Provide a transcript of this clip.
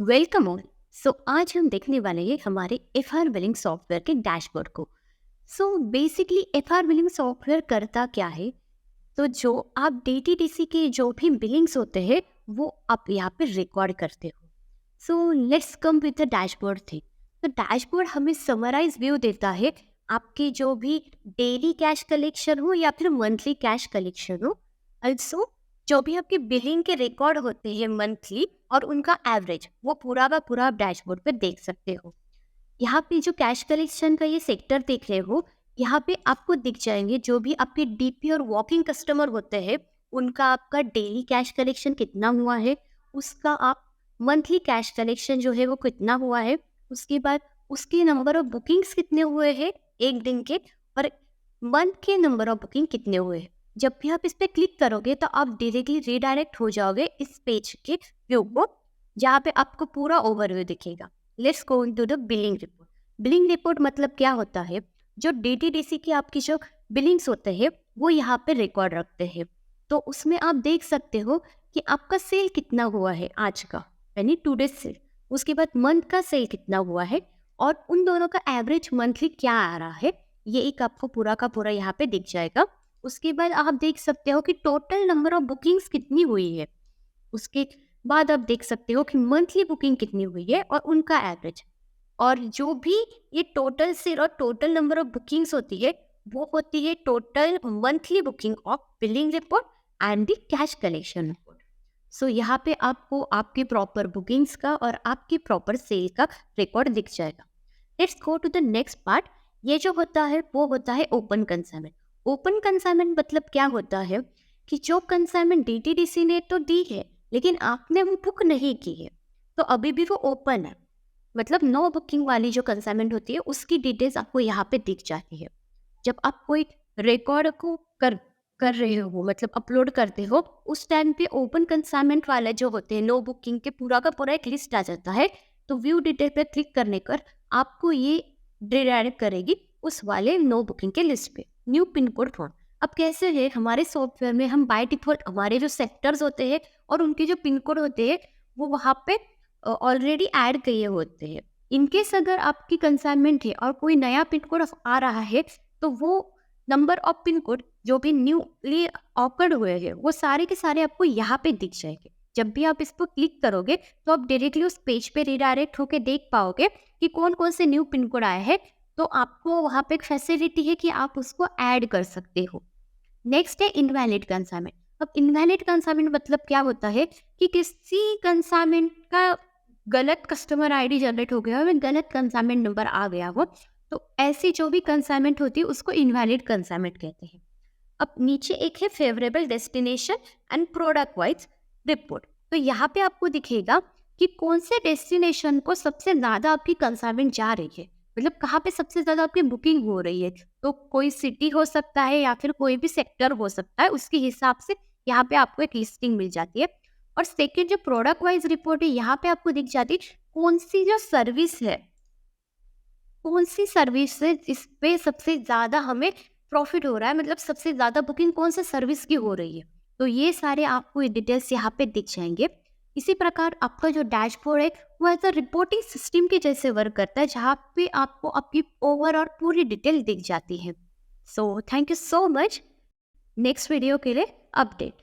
Welcome all. सो आज हम देखने वाले हैं हमारे एफ आर बिलिंग सॉफ्टवेयर के डैशबोर्ड को। So basically F R billing software करता क्या है? तो जो आप डीटीडीसी के जो भी बिलिंग्स होते हैं वो आप यहाँ पे रिकॉर्ड करते हो। So let's come with the dashboard thing. तो डैशबोर्ड हमें समराइज व्यू देता है आपकी जो भी डेली कैश कलेक्शन हो या फिर मंथली कैश कलेक्शन हो। अल्सो जो भी आपके बिलिंग के रिकॉर्ड होते हैं मंथली और उनका एवरेज वो पूरा का पूरा आप डैशबोर्ड पर देख सकते हो। यहाँ पे जो कैश कलेक्शन का ये सेक्टर देख रहे हो, यहाँ पे आपको दिख जाएंगे जो भी आपके डीपी और वॉकिंग कस्टमर होते हैं उनका आपका डेली कैश कलेक्शन कितना हुआ है, उसका आप मंथली कैश कलेक्शन जो है वो कितना हुआ है, उसके बाद उसके नंबर ऑफ बुकिंग्स कितने हुए हैं एक दिन के, और मंथ के नंबर ऑफ बुकिंग कितने हुए हैं। जब भी आप इस पर क्लिक करोगे तो आप डायरेक्टली रीडायरेक्ट हो जाओगे इस पेज के व्यू को, जहाँ पे आपको पूरा ओवरव्यू दिखेगा। Let's go into the billing report. Billing report मतलब क्या होता है? जो डीटीडीसी की आपकी जो बिलिंग्स होते हैं वो यहाँ पे रिकॉर्ड रखते हैं। तो उसमें आप देख सकते हो कि आपका सेल कितना हुआ है आज का, यानी टुडे सेल। उसके बाद मंथ का सेल कितना हुआ है और उन दोनों का एवरेज मंथली क्या आ रहा है, ये एक आपको पूरा का पूरा यहाँ पे दिख जाएगा। उसके बाद आप देख सकते हो कि टोटल नंबर ऑफ बुकिंग्स कितनी हुई है। उसके बाद आप देख सकते हो कि मंथली बुकिंग कितनी हुई है और उनका एवरेज। और जो भी ये टोटल सेल और टोटल नंबर ऑफ बुकिंग्स होती है वो होती है total monthly booking of billing report and the cash collection report. So यहाँ पे आपको आपकी प्रॉपर बुकिंग्स का और आपकी प्रॉपर सेल का रिकॉर्ड दिख जाएगा। Let's go to the next part. ये जो होता है वो होता है ओपन कंसाइनमेंट। ओपन कंसाइनमेंट मतलब क्या होता है कि जो कंसाइनमेंट डीटीडीसी ने तो दी है लेकिन आपने वो बुक नहीं की है, तो अभी भी वो ओपन है। मतलब नो बुकिंग वाली जो कंसाइनमेंट होती है उसकी डिटेल्स आपको यहाँ पे दिख जाती है। जब आप कोई रिकॉर्ड को कर कर रहे हो, मतलब अपलोड करते हो, उस टाइम पे ओपन कंसाइनमेंट वाले जो होते हैं नो बुकिंग के पूरा का पूरा एक लिस्ट आ जाता है। तो व्यू डिटेल पे क्लिक करने पर आपको ये रिडायरेक्ट करेगी उस वाले नो बुकिंग के लिस्ट पे। New pin code form. अब कैसे है हमारे सॉफ्टवेयर में हम बाय डिफॉल्ट हमारे जो सेक्टर्स होते हैं और उनके जो पिन कोड होते हैं वो वहाँ पे ऑलरेडी ऐड किए होते हैं। इनकेस अगर आपकी कंसाइनमेंट है और कोई नया पिन कोड आ रहा है तो वो नंबर ऑफ पिन कोड जो भी न्यूली ऑकर्ड हुए हैं वो सारे के सारे आपको यहाँ पे दिख जाएंगे। जब भी आप इस पर क्लिक करोगे तो आप डायरेक्टली उस पेज पे रिडायरेक्ट होके देख पाओगे कि कौन कौन से न्यू पिन कोड आए हैं। तो आपको वहाँ पे एक फैसिलिटी है कि आप उसको ऐड कर सकते हो। नेक्स्ट है इनवैलिड कंसाइनमेंट। अब इनवैलिड कंसाइनमेंट मतलब क्या होता है कि किसी कंसाइनमेंट का गलत कस्टमर आईडी जनरेट हो गया हो, गलत कंसाइनमेंट नंबर आ गया हो, तो ऐसी जो भी कंसाइनमेंट होती है उसको इनवैलिड कंसाइनमेंट कहते हैं। अब नीचे एक है favourable destination and product wise report. तो यहाँ पे आपको दिखेगा कि कौन से डेस्टिनेशन को सबसे ज़्यादा आपकी कंसाइनमेंट जा रही है, मतलब कहाँ पे सबसे ज़्यादा आपकी बुकिंग हो रही है। तो कोई सिटी हो सकता है या फिर कोई भी सेक्टर हो सकता है, उसके हिसाब से यहाँ पे आपको एक लिस्टिंग मिल जाती है। और सेकेंड जो प्रोडक्ट वाइज रिपोर्ट है यहाँ पे आपको दिख जाती है कौन सी जो सर्विस है, कौन सी सर्विस से इस पे सबसे ज़्यादा हमें प्रॉफिट हो रहा है, मतलब सबसे ज़्यादा बुकिंग कौन से सर्विस की हो रही है। तो ये सारे आपको डिटेल्स यहाँ पे दिख जाएंगे। इसी प्रकार आपका जो डैशबोर्ड है वो एज अ रिपोर्टिंग सिस्टम के जैसे वर्क करता है, जहाँ पे आपको आपकी ओवरऑल पूरी डिटेल दिख जाती है। So thank you so much. Next video के लिए अपडेट।